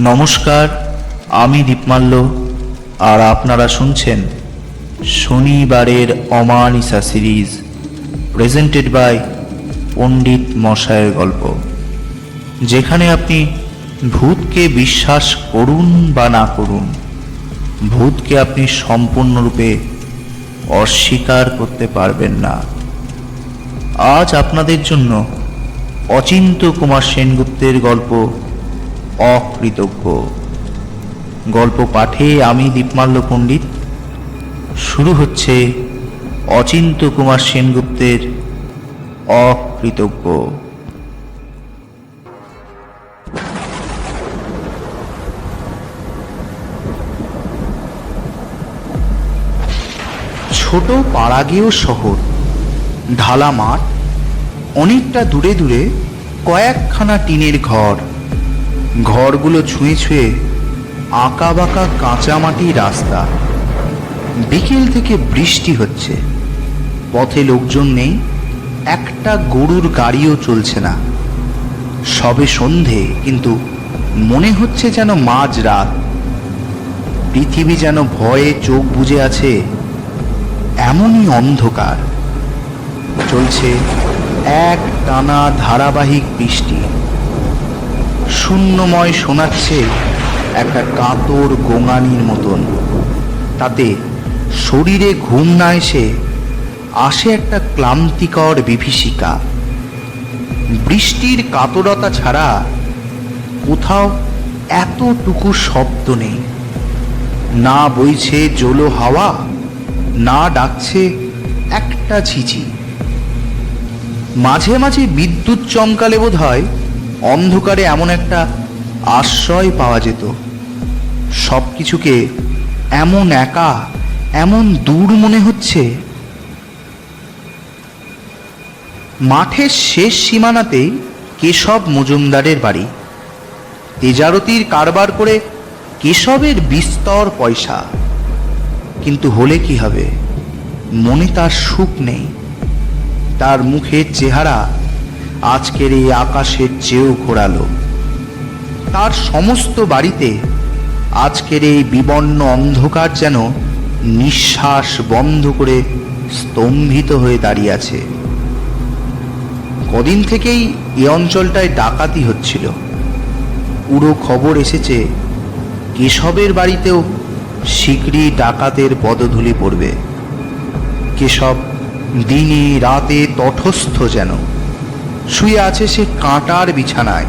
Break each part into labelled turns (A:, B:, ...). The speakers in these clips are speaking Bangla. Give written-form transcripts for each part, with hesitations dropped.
A: নমস্কার, আমি দীপমাল্য আর আপনারা শুনছেন শনিবারের অমানিসা সিরিজ প্রেজেন্টেড বাই পণ্ডিত মশায়ের গল্প, যেখানে আপনি ভূতকে বিশ্বাস করুন বা না করুন, ভূতকে আপনি সম্পূর্ণরূপে অস্বীকার করতে পারবেন না। আজ আপনাদের জন্য অচিন্ত্য কুমার সেনগুপ্তের গল্প অকৃতজ্ঞ। গল্প পাঠে আমি দীপমাল্য পণ্ডিত। শুরু হচ্ছে অচিন্ত্য কুমার সেনগুপ্তের অকৃতজ্ঞ। ছোট পাড়াগেয় শহর, ঢালা মাঠ, অনেকটা দূরে দূরে কয়েকখানা টিনের ঘর। ঘরগুলো ছুঁয়ে ছুঁয়ে আঁকা বাঁকা কাঁচামাটি রাস্তা। বিকেল থেকে বৃষ্টি হচ্ছে, পথে লোকজন নেই, একটা গরুর গাড়িও চলছে না। সবে সন্ধে, কিন্তু মনে হচ্ছে যেন মাঝরাত। পৃথিবী যেন ভয়ে চোখ বুজে আছে, এমনই অন্ধকার। চলছে এক টানা ধারাবাহিক বৃষ্টি। শূন্যময় শোনাচ্ছে একটা কাতর গোঙানির মতন। তাতে শরীরে ঘুম না এসে আসে একটা ক্লান্তিকর বিভীষিকা। বৃষ্টির কাতরতা ছাড়া কোথাও এতটুকু শব্দ নেই। না বইছে জোলো হাওয়া, না ডাকছে একটা ঝিঝি। মাঝে মাঝে বিদ্যুৎ চমকালে বোধ হয় অন্ধকারে এমন একটা আশ্রয় পাওয়া যেত। সব কিছুকে এমন একা, এমন দূর মনে হচ্ছে। মাঠের শেষ সীমানাতেই কেশব মজুমদারের বাড়ি। তেজারতির কারবার করে কেশবের বিস্তর পয়সা, কিন্তু হলে কি হবে, মনে তার সুখ নেই। তার মুখের চেহারা আজকের এই আকাশের চেয়েও ঘোরালো। তার সমস্ত বাড়িতে আজকের এই বিবর্ণ অন্ধকার যেন নিঃশ্বাস বন্ধ করে স্তম্ভিত হয়ে দাঁড়িয়ে আছে। কদিন থেকেই এ অঞ্চলটায় ডাকাতি হচ্ছিল। পুরো খবর এসেছে কেশবের বাড়িতেও শীঘ্রই ডাকাতের পদধূলি পড়বে। কেশব দিনে রাতে তটস্থ যেন। শুয়ে আছে সে কাঁটার বিছানায়।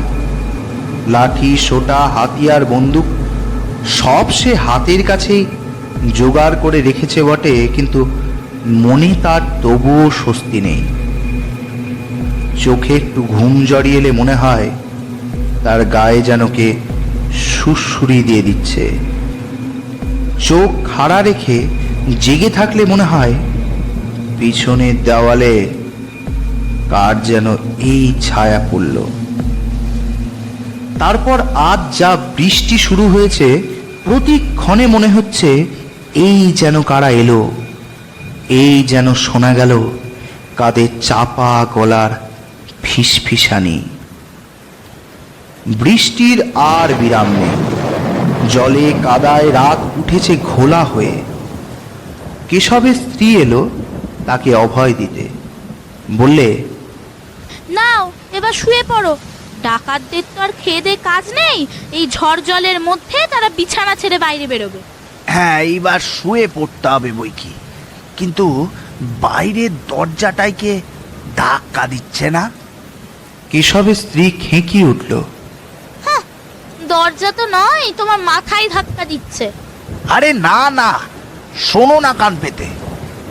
A: লাঠি, সোটা, হাতিয়ার, বন্দুক সব সে হাতের কাছেই জোগাড় করে রেখেছে বটে, কিন্তু মনে তার তবুও স্বস্তি নেই। চোখে একটু ঘুম জড়িয়ে এলে মনে হয় তার গায়ে যেন কে সুড়সুড়ি দিয়ে দিচ্ছে। চোখ খাড়া রেখে জেগে থাকলে মনে হয় পিছনের দেওয়ালে কার যেন এই ছায়া পড়ল। তারপর আজ যা বৃষ্টি শুরু হয়েছে, প্রতিক্ষণে মনে হচ্ছে এই যেন কারা এলো, এই যেন শোনা গেল কাদের চাপা গলার ফিসফিসানি। বৃষ্টির আর বিরাম নেই। জলে কাদায় রাত উঠেছে ঘোলা হয়ে। কেশবের স্ত্রী এলো তাকে অভয় দিতে। বললে,
B: নাও এবার শুয়ে পড়ো। ডাকাতদের তো আর খেয়ে দে কাজ নেই, এই ঝড় জলের মধ্যে তারা বিছানা ছেড়ে বাইরে বেরোবে।
C: হ্যাঁ, এইবার শুয়ে পড়তে হবে বই কি, কিন্তু বাইরের দরজাটাইকে ধাক্কা দিচ্ছে না?
A: কেশবের স্ত্রী খেঁকিয়ে উঠল।
B: দরজা তো নয়, তোমার মাথায় ধাক্কা দিচ্ছে।
C: আরে না না, শোনো না কান পেতে,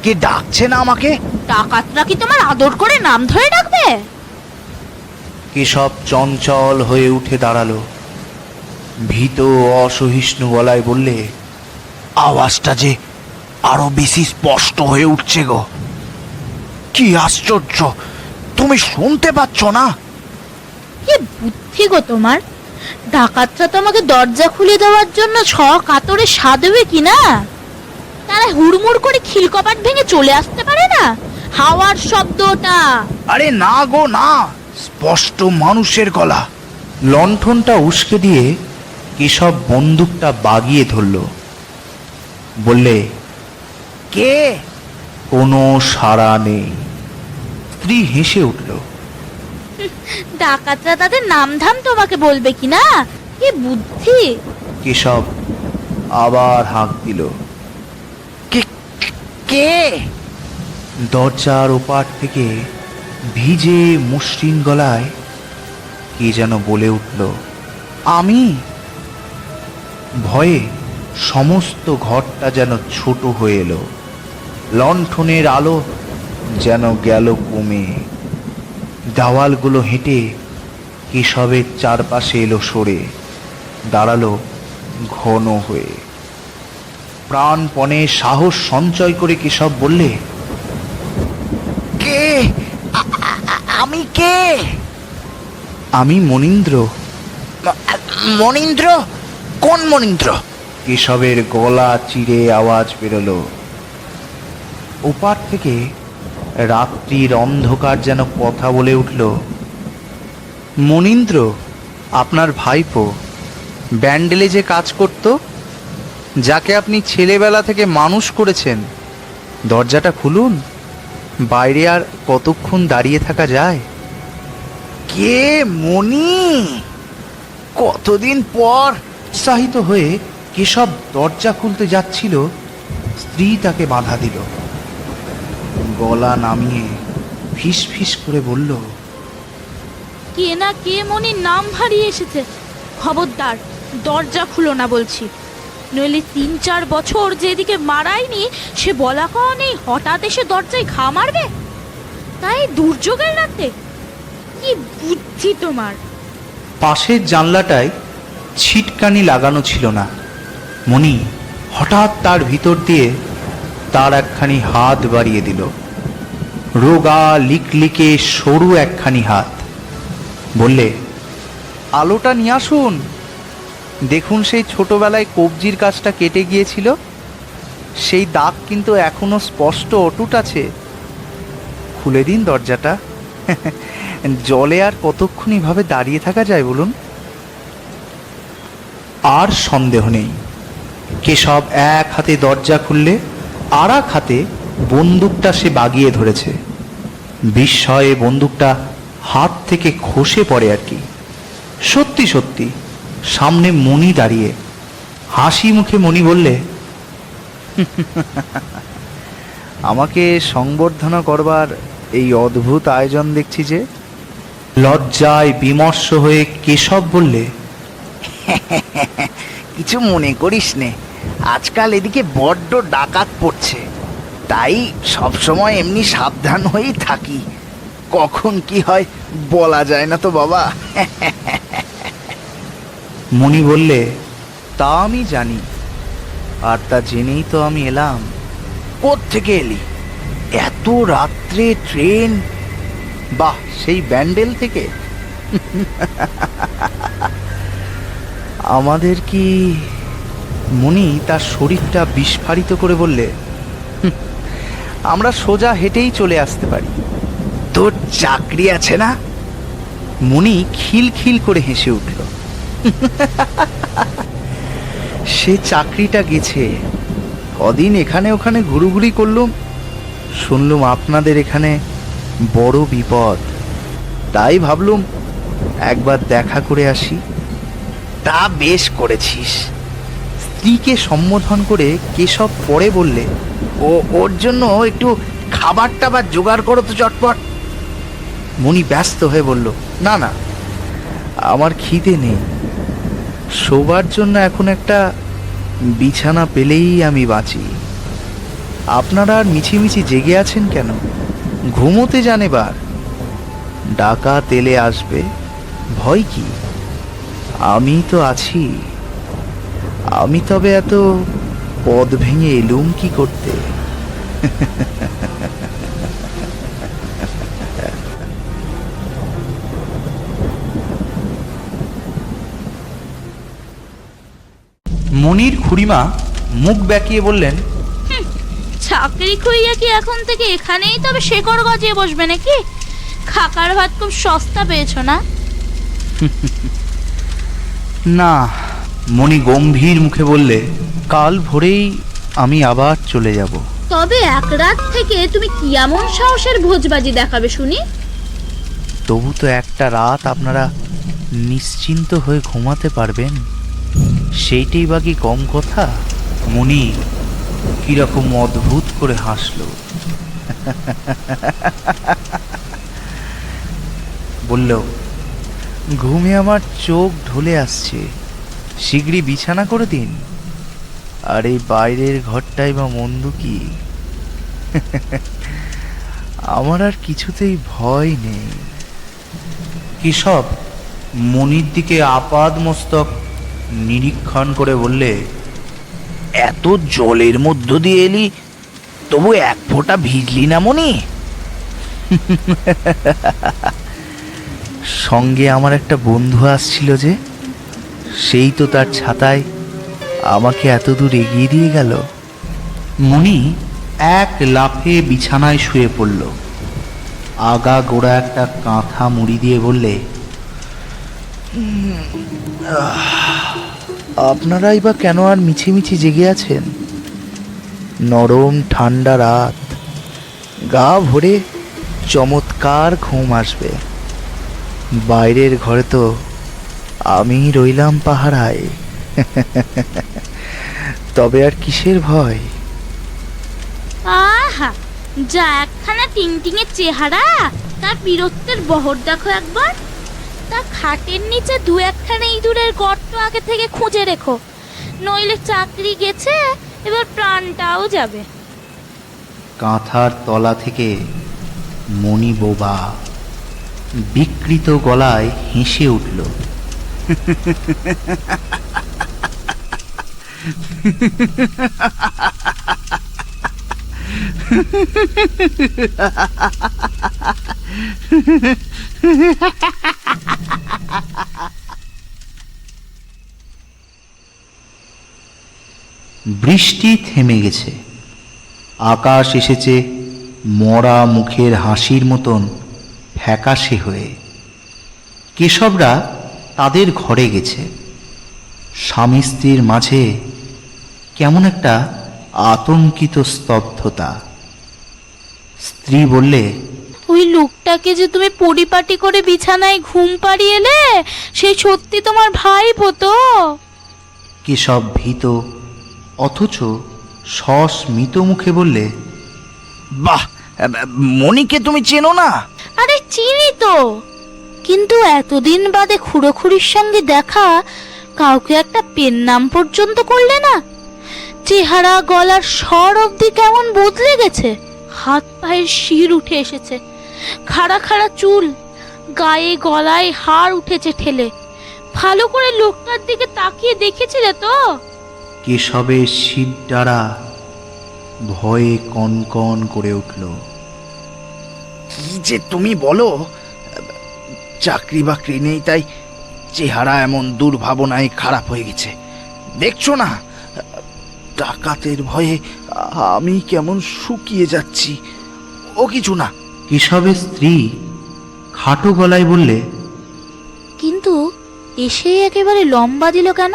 C: কে ডাকছে না আমাকে?
B: ডাকাতরা কি তোমার আদর করে নাম ধরে ডাকবে?
A: কেশব চঞ্চল হয়ে উঠে দাঁড়ালো। ভীত অসহিষ্ণু গলায় বললে,
C: আওয়াজটা যে আরো বেশি স্পষ্ট হয়ে উঠছে গো। কি আশ্চর্য, তুমি শুনতে পাচ্ছ না?
B: কি বুদ্ধি গো তোমার! ডাকাতরা তোমাকে দরজা খুলে দেওয়ার জন্য কাতরে সাধবে কি না? তারা হুড়মুড় করে খিলকপাট ভেঙে চলে আসতে পারে না? হাওয়ার শব্দটা।
C: আরে না গো না, স্পষ্ট মানুষের গলা।
A: লণ্ঠনটা উস্কে দিয়ে কেশব বন্দুকটা বাগিয়ে ধরল। বললে,
C: কে?
A: কোনো সাড়া নেই। স্ত্রী হেসে উঠল।
B: ডাকাতরা তাদের নাম ধাম তোমাকে বলবে কি না? কি বুদ্ধি!
A: কেশব আবার হাঁক দিল।
C: কে?
A: দরজার ওপার থেকে ভিজে মসৃণ গলায় কে যেন বলে উঠল, আমি। ভয়ে সমস্ত ঘরটা যেন ছোট হয়ে এলো। লণ্ঠনের আলো যেন গেল কমে। দেওয়ালগুলো হেঁটে কেশবের চারপাশে এলো সরে, দাঁড়ালো ঘন হয়ে। প্রাণপণে সাহস সঞ্চয় করে কেশব বললে,
C: কে? আমি কে?
A: আমি মনীন্দ্র।
C: মনীন্দ্র? কোন মনীন্দ্র?
A: কেশবের গলা চিরে আওয়াজ বেরোলো। ওপার থেকে রাত্রির অন্ধকার যেন কথা বলে উঠল। মনীন্দ্র, আপনার ভাইপো, ব্যান্ডেলে যে কাজ করত, যাকে আপনি ছেলেবেলা থেকে মানুষ করেছেন। দরজাটা খুলুন, বাইরে আর কতক্ষণ দাঁড়িয়ে থাকা যায়?
C: কে মনি? কতদিন পর!
A: উৎসাহিত হয়ে কেশব দরজা খুলতে যাচ্ছিল, স্ত্রী তাকে বাধা দিল। গলা নামিয়ে ফিস ফিস করে বলল,
B: কে না কে মনির নাম হারিয়ে এসেছে। খবরদার, দরজা খুলো না বলছি, নইলে ৩-৪ বছর যেদিকে মারায়নি সে বলা কওয়া নেই, হঠাৎ এসে দরজায় ঘা মারবে, তাই দুর্যোগের রাতে। কি বুদ্ধি তোমার!
A: পাশের জানলাটায় ছিটকানি লাগানো ছিল না। মণি হঠাৎ তার ভিতর দিয়ে তার একখানি হাত বাড়িয়ে দিল, রোগা লিকলিকে সরু একখানি হাত। বললে, আলোটা নিয়ে আসুন, দেখুন সেই ছোটবেলায় কবজির কাজটা কেটে গিয়েছিল, সেই দাগ কিন্তু এখনো স্পষ্ট অটুট আছে। খুলে দিন দরজাটা, জলে আর কতক্ষণ এভাবে দাঁড়িয়ে থাকা যায় বলুন? আর সন্দেহ নেই, কেশব এক হাতে দরজা খুললে আর এক হাতে বন্দুকটা সে বাগিয়ে ধরেছে। বিস্ময়ে বন্দুকটা হাত থেকে খসে পড়ে আর কি। সত্যি সত্যি সামনে মণি দাঁড়িয়ে। হাসি মুখে মণি বললে, আমাকে সংবর্ধনা করবার এই অদ্ভুত আয়োজন দেখছি যে। লজ্জায় বিমর্ষ হয়ে কেশব বললে,
C: কিছু মনে করিস নে, আজকাল এদিকে বড্ড ডাকাত পড়ছে, তাই সবসময় এমনি সাবধান হয়েই থাকি। কখন কি হয় বলা যায় না তো বাবা।
A: মণি বললে, তা আমি জানি, আর তা জেনেই তো আমি এলাম।
C: কোত্থেকে এলি? এত রাত্রে ট্রেন?
A: বাহ, সেই ব্যান্ডেল থেকে? আমাদের কি? মণি তার শরীরটা বিস্ফারিত করে বললে, আমরা সোজা হেঁটেই চলে আসতে পারি।
C: তোর চাকরি আছে না?
A: মণি খিলখিল করে হেসে উঠল। সে চাকরিটা গেছে, কদিন এখানে ওখানে ঘুরুঘুরি করলুম, শুনলুম আপনাদের এখানে বড় বিপদ, তাই ভাবলুম একবার দেখা করে আসি।
C: তা বেশ করেছিস।
A: স্ত্রীকে সম্বোধন করে কেশব পরে বললে,
C: ওর জন্য একটু খাবার টাবার জোগাড় করো তো চটপট।
A: মণি ব্যস্ত হয়ে বলল, না না, আমার খিদে নেই, শোবার জন্য এখন একটা বিছানা পেলেই আমি বাঁচি। আপনারা আর মিছিমিছি জেগে আছেন কেন? ঘুমোতে যান এবার। ডাকাত এলে আসবে, ভয় কি? আমি তো আছি। আমি তবে এত পদ ভেঙে এলুম কি করতে? মনির খুড়িমা মুখ বেঁকিয়ে বললেন,
B: চাকরি খুইয়া কি এখন থেকে এখানেই তবে শেকড় গজিয়ে বসবে নাকি? খাকার ভাত খুব সস্তা পেয়েছো না?
A: না, মণি গম্ভীর মুখে বললে, কাল ভোরেই আমি আবার চলে যাব।
B: তবে এক রাত থেকে তুমি কি এমন সাহসের ভোজবাজি দেখাবে শুনি?
A: তবু তো একটা রাত আপনারা নিশ্চিন্ত হয়ে ঘুমাতে পারবেন, সেইটাই বা কি কম কথা? মণি কিরকম অদ্ভুত করে হাসল, বলল, ঘুমে আমার চোখ ঢলে আসছে, শিগগিরই বিছানা করে দিন। আর এই বাইরের ঘরটাই বা মন্দ কি? আমার আর কিছুতেই ভয় নেই। কেশব মনির দিকে আপাদ মস্তক নিরীক্ষণ করে বললে,
C: এত জলের মধ্য দিয়ে এলি, তবু এক ফোঁটা ভিজলি না মনি?
A: সঙ্গে আমার একটা বন্ধু আসছিল যে, সেই তো তার ছাতায় আমাকে এত দূর এগিয়ে দিয়ে গেল। মণি এক লাফে বিছানায় শুয়ে পড়ল, আগা গোড়া একটা কাঁথা মুড়ি দিয়ে বললে, আপনারাই বা কেন আর মিছিমিছি জেগে আছেন? নরম ঠান্ডা রাত, গা ভরে চমৎকার ঘুম আসবে। বাইরের ঘরে তো আমি রইলাম পাহারায়। তবে আর কিসের ভয়?
B: আহা, যা একখানা টিংটিঙে চেহারা, তার বীরত্বের বহর দেখো একবার। তা খাটের নিচে দু একখানা ইঁদুরের গর্ত আগে থেকে খুঁজে রেখো, নইলে চাকরি গেছে, এবার প্রাণটাও যাবে।
A: কাঁথার তলা থেকে মণি বোবা বিকৃত গলায় হেসে উঠল। বৃষ্টি থেমে গেছে, আকাশ এসেছে মরা মুখের হাসির মতন ফ্যাকাশে হয়ে। কেশবরা তাদের ঘরে গেছে। স্বামী স্ত্রীর মাঝে কেমন একটা আতঙ্কিত স্তব্ধতা। স্ত্রী বললে,
B: ওই লোকটাকে যে তুমি পরিপাটি করে বিছানায় ঘুম পাড়িয়ে এলে, সেই সত্যি তোমার ভাইপো তো?
A: কেশব ভীত অথচ সস্মিত মুখে বললে,
C: বাহ, মনিকে তুমি চেনো না?
B: আরে চিনি তো, কিন্তু এতদিন বাদে খুড়োখুড়ির সঙ্গে দেখা, কাউকে একটা পেন নাম পর্যন্ত করলে না। চেহারা গলার স্বর অবধি কেমন বদলে গেছে, হাত পায়ের শির উঠে এসেছে, খাড়া খাড়া চুল, গায়ে গলায় হাড় উঠেছে ঠেলে। ভালো করে লোকটার দিকে তাকিয়ে দেখেছিলে তো?
A: কেশবের শিরদাঁড়া ভয়ে কনকন করে উঠল।
C: কি যে তুমি বলো, চাকরি বাকরি নেই তাই চেহারা এমন দুর্ভাবনায় খারাপ হয়ে গেছে, দেখছো না? ডাকাতের ভয়ে আমি কেমন শুকিয়ে যাচ্ছি। ও কিছু না।
A: কেশবের স্ত্রী খাটো গলায় বললে,
B: কিন্তু এসেই একেবারে লম্বা দিল কেন,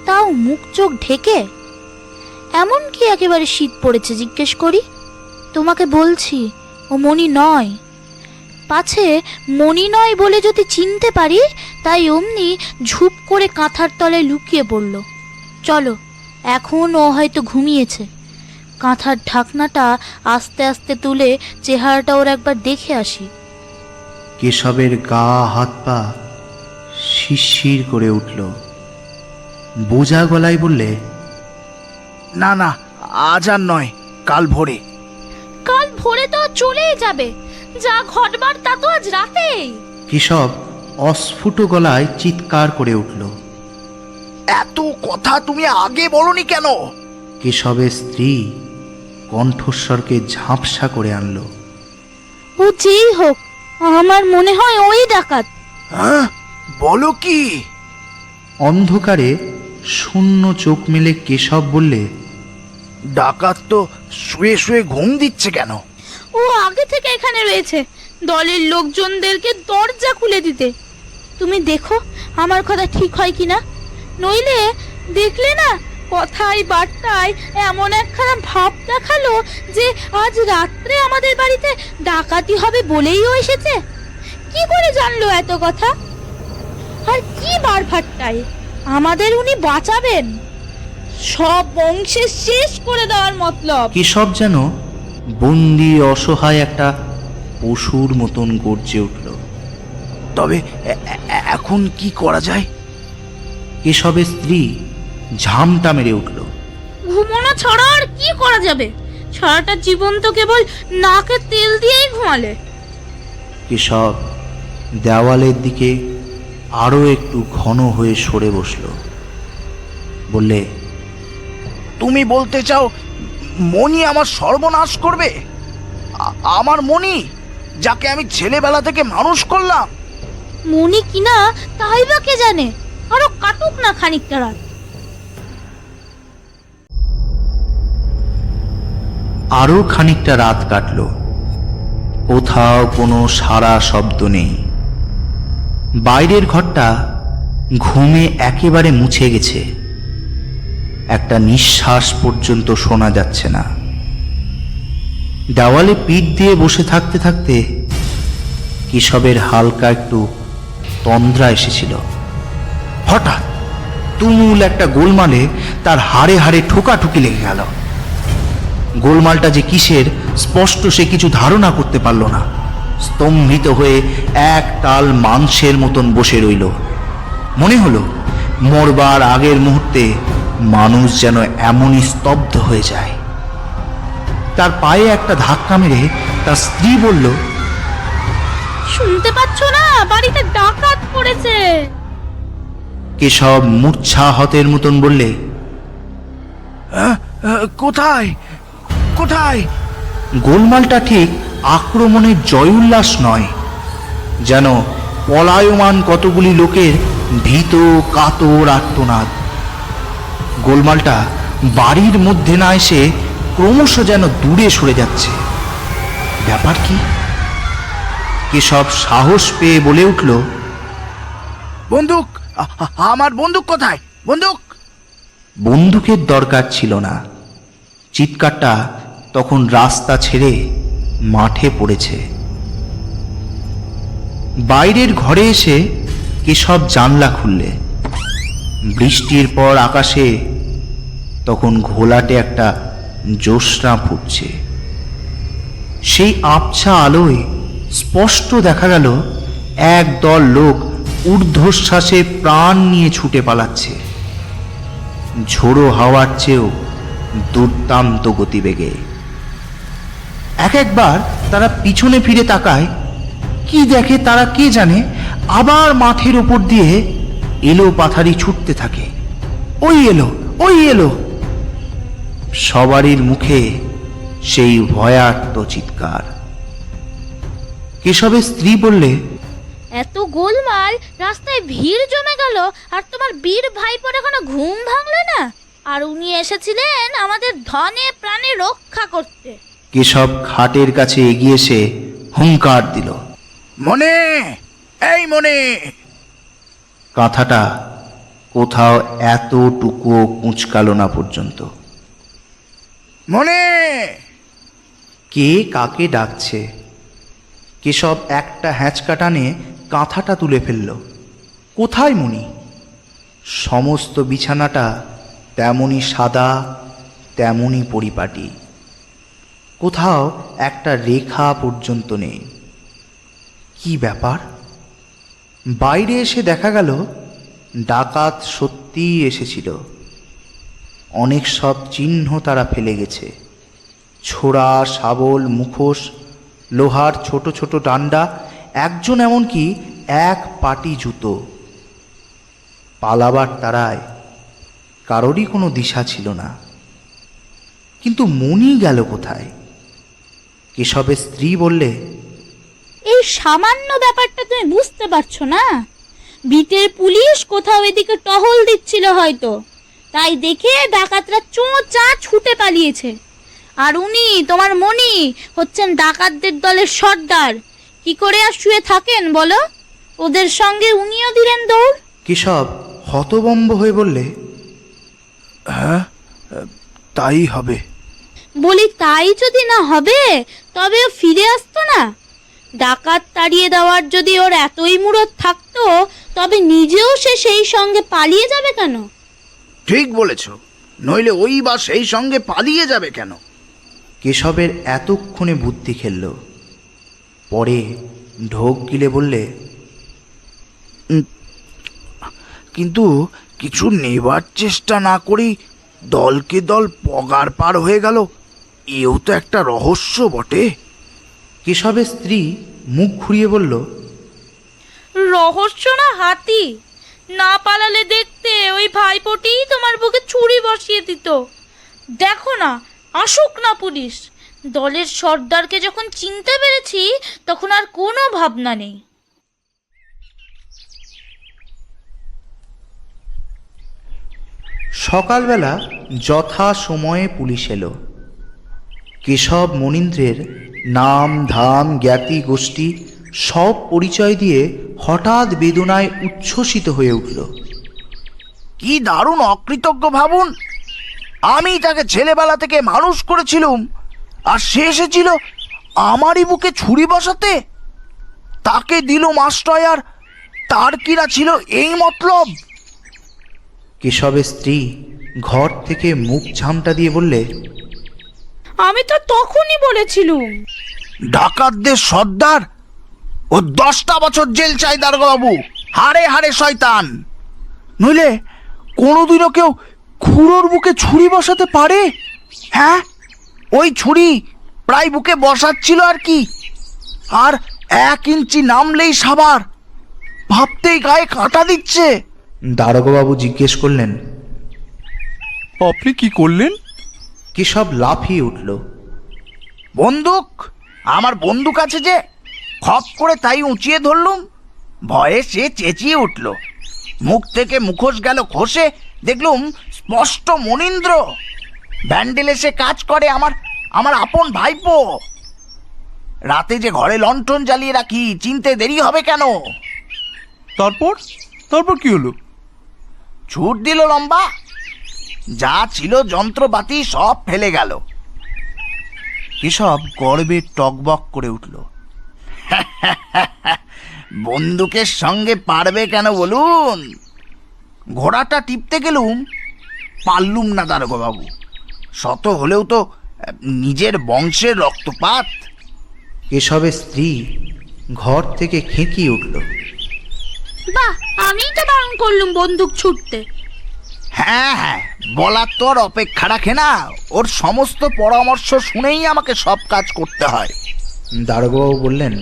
B: তাও মুখ চোখ ঢেকে? এমন কি একেবারে শীত পড়েছে জিজ্ঞেস করি? তোমাকে বলছি, ও মণি নয়। পাছে মণি নয় বলে যদি চিনতে পারি, তাই অমনি ঝুপ করে কাঁথার তলায় লুকিয়ে পড়ল। চলো, এখন ও হয়তো ঘুমিয়েছে। কাঁথার ঢাকনাটা আস্তে আস্তে তুলে চেহারাটা ওর একবার দেখে আসি।
A: কেশবের গা হাত পা শিরশির করে উঠল। বোঝা গলায় বললে,
C: না না, আজ আর নয়, কাল ভোরে।
B: কাল ভোরে তো চলেই যাবে, যা ঘটবার তা তো আজ রাতেই।
A: কেশব অস্ফুট গলায় চিৎকার করে উঠল।
C: এত কথা তুমি আগে বলনি কেন?
A: কেশবের স্ত্রী কণ্ঠস্বরকে ঝাপসা করে আনলো।
B: ও যেই হোক, আমার মনে হয় ওই ডাকাত।
C: হ্যাঁ, বলো কি?
A: অন্ধকারে শূন্য চোখ মেলে কেশব বললে,
C: ডাকাত তো শুয়ে শুয়ে ঘুম দিচ্ছে কেন?
B: ও আগে থেকে এখানে রয়েছে, দলের লোকজনদেরকে দরজা খুলে দিতে। তুমি দেখো আমার কথা ঠিক হয় কিনা। নইলে দেখলে না, কথায় বার্তায় এমন একখানা ভাব দেখালো যে আজ রাত্রে আমাদের বাড়িতে ডাকাতি হবে বলেই ও এসেছে। কি করে জানলো এত কথা? আর কি বারভাট্টায় আমাদের উনি বাঁচাবেন, সব বংশের শেষ করে দেওয়ার মতলব।
A: কেশব যেন বন্দি অসহায় একটা পশুর মতন গর্জে উঠল।
C: তবে এখন কি করা যায়?
A: কেশবের স্ত্রী ঝামটা মেরে উঠল।
B: ঘুমানো ছাড়া আর কি করা যাবে? সারাটা জীবন তো কেবল নাকে তেল দিয়েই ঘুমালে।
A: কেশব দেওয়ালের দিকে আরো একটু ঘন হয়ে সরে বসল। বললে,
C: তুমি বলতে চাও মণি আমার সর্বনাশ করবে? আমার মণি, যাকে আমি ছেলেবেলা থেকে মানুষ করলাম?
B: মনি কিনা তাই বা কে জানে, আরো কাটুক না খানিকটা রাত।
A: আরো খানিকটা রাত কাটল। কোথাও কোনো সারা শব্দ নেই। বাইরের ঘরটা ঘুমে একেবারে মুছে গেছে। একটা নিঃশ্বাস পর্যন্ত শোনা যাচ্ছে না। দেওয়ালে পিঠ দিয়ে বসে থাকতে থাকতে কেশবের হালকা একটু তন্দ্রা এসেছিল। হঠাৎ তুমুল একটা গোলমালে তার হাড়ে হাড়ে ঠোকাঠুকি লেগে গেল। গোলমালটা যে কিসের স্পষ্ট সে কিছু ধারণা করতে পারল না। স্তম্ভিত হয়ে এক তাল মাংসের মতন বসে রইল। মনে হলো মরবার আগের মুহূর্তে মানুষ যেন এমনই স্তব্ধ হয়ে যায়। তার পায়ে একটা ধাক্কা মেরে তার স্ত্রী বলল,
B: শুনতে পাচ্ছ না, বাড়িতে ডাকাত পড়েছে।
A: কেশব মূর্ছাহতের মতন বললে,
C: কোথায় কোথায়?
A: গোলমালটা ঠিক আক্রমণের জয়োল্লাস নয়, যেন পলায়মান কতগুলি লোকের ভীত কাতর আর্তনাদ। গোলমালটা বাড়ির মধ্যে না এসে ক্রমশ যেন দূরে সরে যাচ্ছে। ব্যাপার কি? কেশব সাহস পেয়ে বলে উঠল,
C: বন্দুক! আমার বন্দুক কোথায়? বন্দুক!
A: বন্দুকের দরকার ছিল না। চিৎকারটা তখন রাস্তা ছেড়ে মাঠে পড়েছে। বাইরের ঘরে এসে কেশব জানলা খুললে। বৃষ্টির পর আকাশে তখন ঘোলাটে একটা জ্যোৎস্না ফুটছে। সেই আবছা আলোয় স্পষ্ট দেখা গেল এক দল লোক ঊর্ধ্বশ্বাসে প্রাণ নিয়ে ছুটে পালাচ্ছে, ঝোড়ো হাওয়ার চেয়েও দুর্দান্ত গতিবেগে। এক একবার তারা পিছনে ফিরে তাকায়, কি দেখে তারা কে জানে, আবার মাঠের ওপর দিয়ে এলো পাথারি ছুটতে থাকে। ওই এলো, ওই এলো! সবারই মুখে সেই ভয়ার্ত চিৎকার। কেশবের স্ত্রী বললে,
B: এত গোলমাল, রাস্তায় ভিড় জমে গেল, আর তোমার বীর ভাইপোর এখনো ঘুম ভাঙলো না? আর উনি এসেছিলেন আমাদের ধনে প্রাণে রক্ষা করতে।
A: কেশব খাটের কাছে এগিয়ে এসে হুঙ্কার দিল,
C: মনে, এই মনে!
A: কাঁথাটা কোথাও এতটুকুও কুঁচকালো না পর্যন্ত।
C: মনে!
A: কে কাকে ডাকছে? কেশব একটা হ্যাঁচকা টানে কাঁথাটা তুলে ফেলল। কোথায় মণি? সমস্ত বিছানাটা তেমনই সাদা, তেমনই পরিপাটি। কোথাও একটা রেখা পর্যন্ত নেই। কি ব্যাপার? বাইরে এসে দেখা গেল ডাকাত সত্যিই এসেছিল। অনেক সব চিহ্ন তারা ফেলে গেছে। ছোড়া, শাবল, মুখোশ, লোহার ছোট ছোট ডান্ডা, একজন এমনকি এক পাটি জুতো। পালাবার তারায় কারোরই কোনো দিশা ছিল না। কিন্তু মণি গেল কোথায়? কেশবের স্ত্রী বললে,
B: এই সামান্য ব্যাপারটা তুমি বুঝতে পারছো না? বিটের পুলিশ কোথাও এদিকে টহল দিচ্ছিল হয়তো, তাই দেখে ডাকাতরা চোঁচা ছুটে পালিয়েছে। আর উনি, তোমার মণি, হচ্ছেন ডাকাতদের দলের সর্দার। কি করে আর শুয়ে থাকেন বলো? ওদের সঙ্গে উনিও দিলেন দৌড়।
A: কেশব হতবম্ব হয়ে বললে,
C: হ্যাঁ, তাই হবে।
B: বলি তাই যদি না হবে তবে ও ফিরে আসতো না। ডাকাত তাড়িয়ে দেওয়ার যদি ওর এতই মুরত থাকতো তবে নিজেও সে সেই সঙ্গে পালিয়ে যাবে কেন?
C: ঠিক বলেছ, নইলে ওই বা সেই সঙ্গে পালিয়ে যাবে কেন?
A: কেশবের এতক্ষণে বুদ্ধি খেলল। পরে ঢোক গিলে বললে,
C: কিন্তু কিছু নেবার চেষ্টা না করেই দলকে দল পগার পার হয়ে গেল, এও তো একটা রহস্য বটে।
A: কেশবের স্ত্রী মুখ ঘুরিয়ে বলল,
B: রহস্য না হাতি? না পালালে দেখতে ওই ভাইপোটিই তোমার বুকে ছুরি বসিয়ে দিত। দেখো না, আসুক না পুলিশ। দলের সর্দারকে যখন চিনতে পেরেছি তখন আর কোনো ভাবনা নেই।
A: সকালবেলা যথা সময়ে পুলিশ এলো। কেশব মনীন্দ্রের নাম ধাম জ্ঞাতি গোষ্ঠী সব পরিচয় দিয়ে হঠাৎ বেদনায় উচ্ছ্বসিত হয়ে উঠল।
C: কি দারুণ অকৃতজ্ঞ ভাবুন! আমি তাকে ছেলেবেলা থেকে মানুষ করেছিলুম, আর সে এসেছিল আমারই বুকে ছুরি বসাতে। তাকে দিলুম আশ্রয়, আর তার কিনা ছিল এই মতলব।
A: কেশবের স্ত্রী ঘর থেকে মুখ ঝামটা দিয়ে বললে,
B: আমি তো তখনই বলেছিলুম।
C: ডাকাতদের সর্দার ও 10টা বছর জেল চাই দারোগাবাবু, হাড়ে হাড়ে শয়তান। নইলে কোনোদিনও কেউ খুড়োর বুকে ছুরি বসাতে পারে? হ্যাঁ, ওই ছুরি প্রায় বুকে বসাচ্ছিল আর কি, আর 1 ইঞ্চি নামলেই সাবার, ভাবতেই গায়ে কাঁটা দিচ্ছে।
A: দারোগাবাবু জিজ্ঞেস করলেন,
D: আপনি কি করলেন?
A: কেশব লাফিয়ে উঠল।
C: বন্দুক, আমার বন্দুক আছে যে, খপ করে তাই উঁচিয়ে ধরলুম। ভয়ে সে চেঁচিয়ে উঠল। মুখ থেকে মুখোশ গেল খসে, দেখলুম স্পষ্ট মনীন্দ্র। ব্যান্ডেলে সে কাজ করে আমার আপন ভাইপো। রাতে যে ঘরে লণ্ঠন জ্বালিয়ে রাখি, চিনতে দেরি হবে কেন?
D: তারপর তারপর কি হলো?
C: ছুট দিল লম্বা। যা ছিল যন্ত্রপাতি সব ফেলে গেল। কেশব গর্বে টকবক করে উঠল। বন্দুকের সঙ্গে পারবে কেন বলুন? ঘোড়াটা টিপতে গেলুম, পারলুম না দারোগাবাবু। শত হলেও তো নিজের বংশের রক্তপাত।
A: কেশবের স্ত্রী ঘর থেকে খেঁকিয়ে উঠল।
B: বাহ, আমিই তো বারণ করলুম বন্দুক ছুটতে।
C: হ্যাঁ হ্যাঁ, বলার তো আর অপেক্ষা রাখে না। ওর সমস্ত পরামর্শ শুনেই আমাকে সব কাজ করতে হয়।
A: দারোগাবাবু বললেন,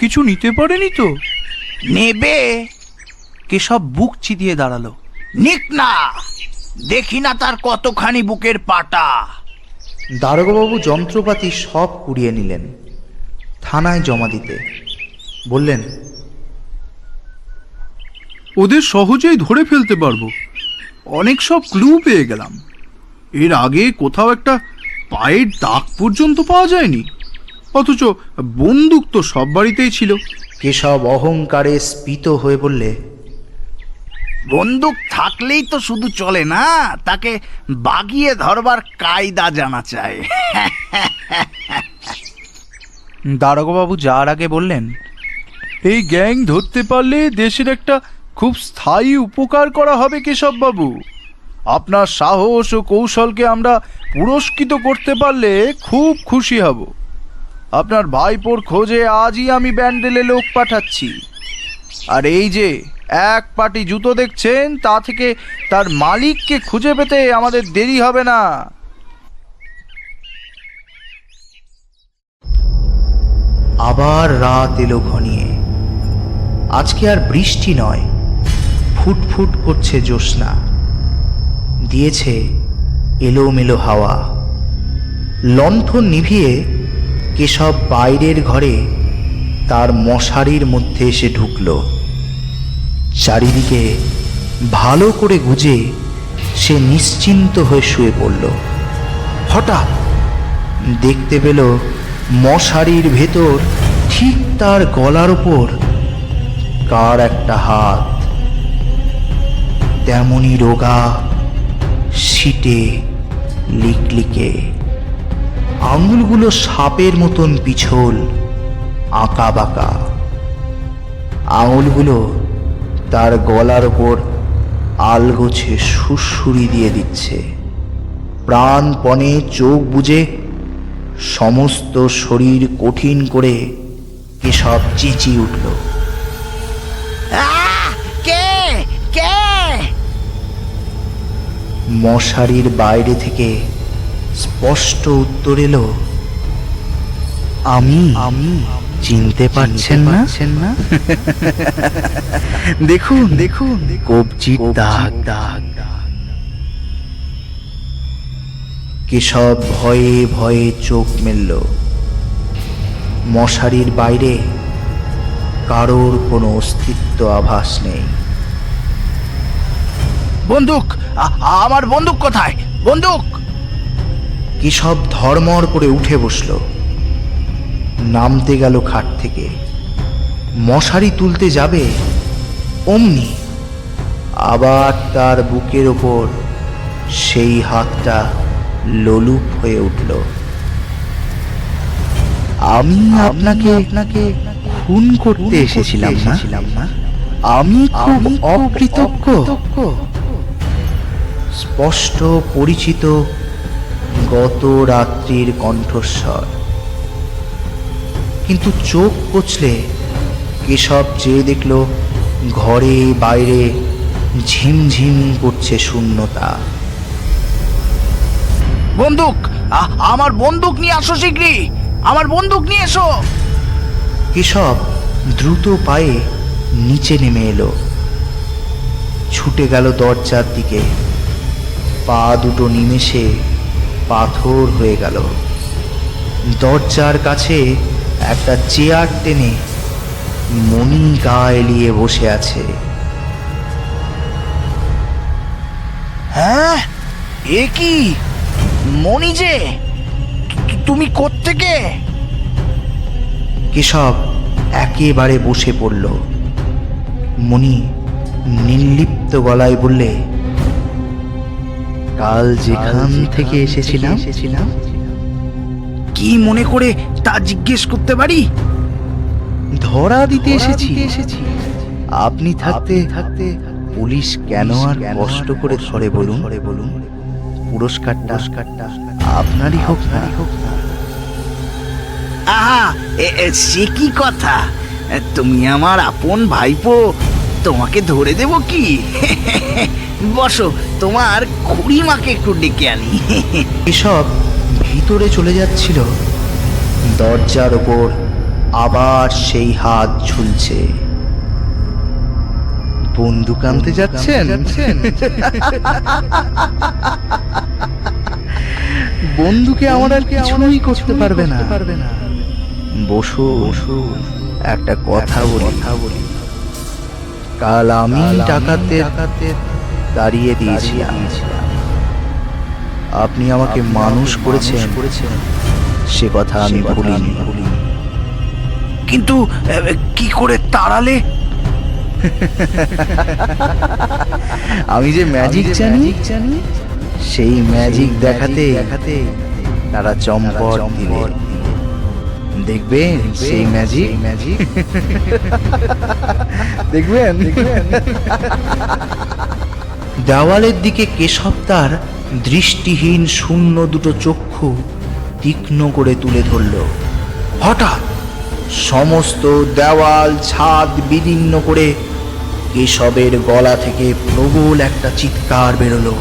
D: কিছু নিতে পারেনি তো?
C: নেবে?
D: কেশব বুক চিতিয়ে দাঁড়ালো।
C: নিক না, দেখি না তার কতখানি বুকের পাটা।
A: দারোগাবাবু যন্ত্রপাতি সব কুড়িয়ে নিলেন থানায় জমা দিতে। বললেন,
D: ওদের সহজেই ধরে ফেলতে পারবো। অনেক সব ক্লু পেয়ে গেলাম। এর আগে কোথাও একটা পায়ের দাগ পর্যন্ত পাওয়া যায়নি, অথচ বন্দুক তো সব বাড়িতেই ছিল।
A: কেশব অহংকারে স্ফীত হয়ে বললে,
C: বন্দুক থাকলেই তো শুধু চলে না, তাকে বাগিয়ে ধরবার কায়দা জানা চাই।
D: দারোগাবাবু যার আগে বললেন, এই গ্যাং ধরতে পারলে দেশের একটা খুব স্থায়ী উপকার করা হবে কেশববাবু। আপনার সাহস ও কৌশলকে আমরা পুরস্কৃত করতে পারলে খুব খুশি হব। আপনার ভাইপোর খোঁজে আজই আমি ব্যান্ডেলে লোক পাঠাচ্ছি। আর এই যে 1 পাটি জুতো দেখছেন, তা থেকে তার মালিককে খুঁজে পেতে আমাদের দেরি হবে না।
A: আবার রাত এলো ঘনিয়ে। আজকে আর বৃষ্টি নয়, ফুটফুট করছে জ্যোৎস্না। দিয়েছে এলোমেলো হাওয়া। লণ্ঠন নিভিয়ে কেশব বাইরের ঘরে তার মশারির মধ্যে এসে ঢুকল। চারিদিকে ভালো করে গুজে সে নিশ্চিন্ত হয়ে শুয়ে পড়ল। হঠাৎ দেখতে পেল মশারির ভেতর ঠিক তার গলার ওপর কার একটা হাত। তেমনি রোগা, সিটে, লিকলিকে। আঙুলগুলো সাপের মতন পিছল, আঁকা বাঁকা। আঙুলগুলো তার গলার ওপর আলগোছে সুড়সুড়ি দিয়ে দিচ্ছে। প্রাণপণে চোখ বুজে সমস্ত শরীর কঠিন করে কেশব চেঁচিয়ে উঠল।
C: কে কে?
A: মশারির বাইরে থেকে স্পষ্ট উত্তর এলো, আমি আমি চিনতে পারছেন না? দেখুন দেখুন, কবজির দাগ দাগ। কেশব ভয়ে ভয়ে চোখ মেলল। মশারির বাইরে কারোর কোনো অস্তিত্ব আভাস নেই।
C: বন্দুক! আমার বন্দুক কোথায়? বন্দুক!
A: কেশব ধর্মর করে উঠে বসল। নামতে গেল খাট থেকে। মশারি তুলতে যাবে, অমনি আবার তার বুকের ওপর সেই হাতটা লোলুপ হয়ে উঠল। আমি আপনাকে খুন করতে এসেছিলাম না? আমি খুব অকৃতজ্ঞ। স্পষ্ট পরিচিত গত রাত্রির কণ্ঠস্বর। কিন্তু চোখ কচলে কেশব চেয়ে দেখল ঘরে বাইরে ঝিমঝিম করছে শূন্যতা।
C: বন্দুক! আমার বন্দুক নিয়ে আসো শীঘ্রই! আমার বন্দুক নিয়ে এসো!
A: কেশব দ্রুত পায়ে নিচে নেমে এলো। ছুটে গেল দরজার দিকে। পা দুটো নিমেষে পাথর হয়ে গেল। দরজার কাছে একটা চেয়ার টেনে মণি গা এলিয়ে বসে আছে।
C: হ্যাঁ, এ কি মণি যে? তুমি কোত্থেকে?
A: কেশব একেবারে বসে পড়ল। মণি নির্লিপ্ত গলায় বললে, কাল যেখান থেকে এসেছিলাম
C: কি মনে করে তা জিজ্ঞেস করতে পারি?
A: ধরা দিতে এসেছি। আপনি থাকতে পুলিশ কেন আর কষ্ট করে ধরে বলুন? পুরস্কারটা আপনারই হোক না।
C: আহা, সে কি কথা? তুমি আমার আপন ভাইপো, তোমাকে ধরে দেব কি? বসো, তোমার খুড়িমাকে একটু ডেকে আনি।
A: এসব ভিতরে চলে যাচ্ছিল, দরজার ওপর আবার সেই হাত ঝুলছে। বন্দুক আনতে যাচ্ছেন? বন্দুকে আমার আর কিছুই করতে পারবে না। বসো, একটা কথা বলি। কাল আমি ডাকাতের দাঁড়িয়ে দিয়েছিলাম। আপনি আমাকে মানুষ করেছেন, সে কথা আমি ভুলিনি।
C: কিন্তু কি করে তাড়ালে?
A: আমি যে ম্যাজিক জানি, সেই ম্যাজিক দেখাতে তারা চম্পট দিবে। দেখবেন সেই ম্যাজিক দেখবেন। দেওয়ালের দিকে কেশব তার দৃষ্টিহীন শূন্য দুটো চক্ষু তীক্ষ্ণ করে তুলে ধরল। হঠাৎ সমস্ত দেওয়াল ছাদ বিদীর্ণ করে কেশবের গলা থেকে প্রবল একটা চিৎকার বেরোলো।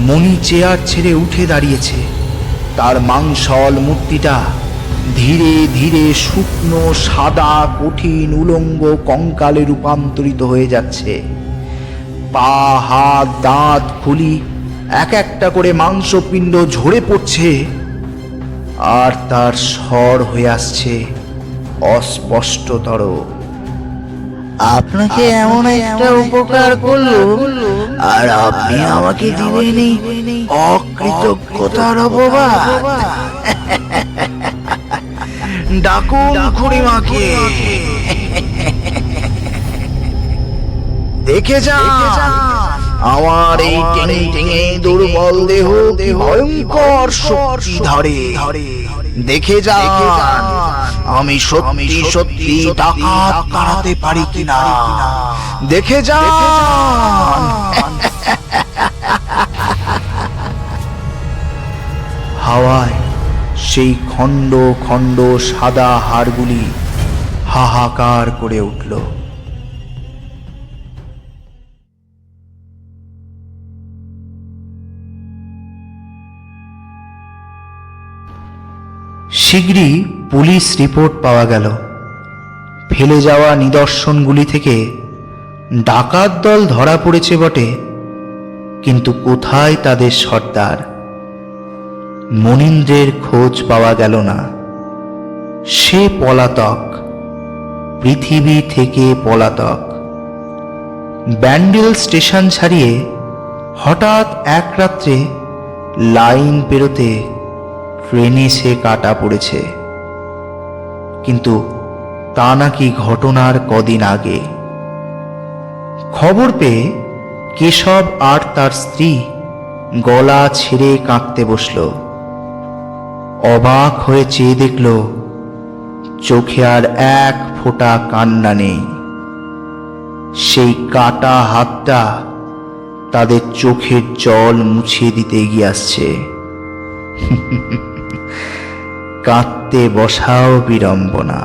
A: মণি চেয়ার ছেড়ে উঠে দাঁড়িয়েছে। তার মাংসল মূর্তিটা ধীরে ধীরে শুকনো সাদা কঠিন উলঙ্গ কঙ্কালে রূপান্তরিত হয়ে যাচ্ছে। পা, হাত, দাঁত, খুলি এক একটা করে মাংসপিণ্ড ঝরে পড়ছে, আর তার স্বর হয়ে আসছে অস্পষ্টতর। আপনাকে এমন একটা উপকার করলো, আর আপনি আমাকে দিলেনই অকৃতজ্ঞতার অপবাদ। ডাকুন খুড়িমাকে।
C: দেখে যান আমার এই টেনে টেনে দুর্বল দেহ কি ভয়ঙ্কর শক্তি ধরে। দেখে যান আমি সত্যি সত্যি ডাকাত তাড়াতে পারি কিনা। দেখে যান।
A: হাওয়ায় সেই খণ্ড খণ্ড সাদা হাড়গুলি হাহাকার করে উঠল। শীঘ্রই পুলিশ রিপোর্ট পাওয়া গেল। ফেলে যাওয়া নিদর্শনগুলি থেকে ডাকাত দল ধরা পড়েছে বটে, কিন্তু কোথায় তাদের সর্দার? মনীন্দ্রের খোঁজ পাওয়া গেল না। সে পলাতক, পৃথিবী থেকে পলাতক। ব্যান্ডেল স্টেশন ছাড়িয়ে হঠাৎ এক রাত্রে লাইন পেরোতে ট্রেনে সে কাটা পড়েছে, কিন্তু তা নাকি ঘটনার কদিন আগে। খবর পেয়ে কেশব আর তার স্ত্রী গলা ছেড়ে কাঁদতে বসল। অবাক হয়ে চেয়ে দেখল চোখে আর এক ফোঁটা কান্না নেই। সেই কাটা হাতটা তাদের চোখের জল মুছিয়ে দিতে এগিয়ে আসছে। কাঁদতে বসাও বিড়ম্বনা।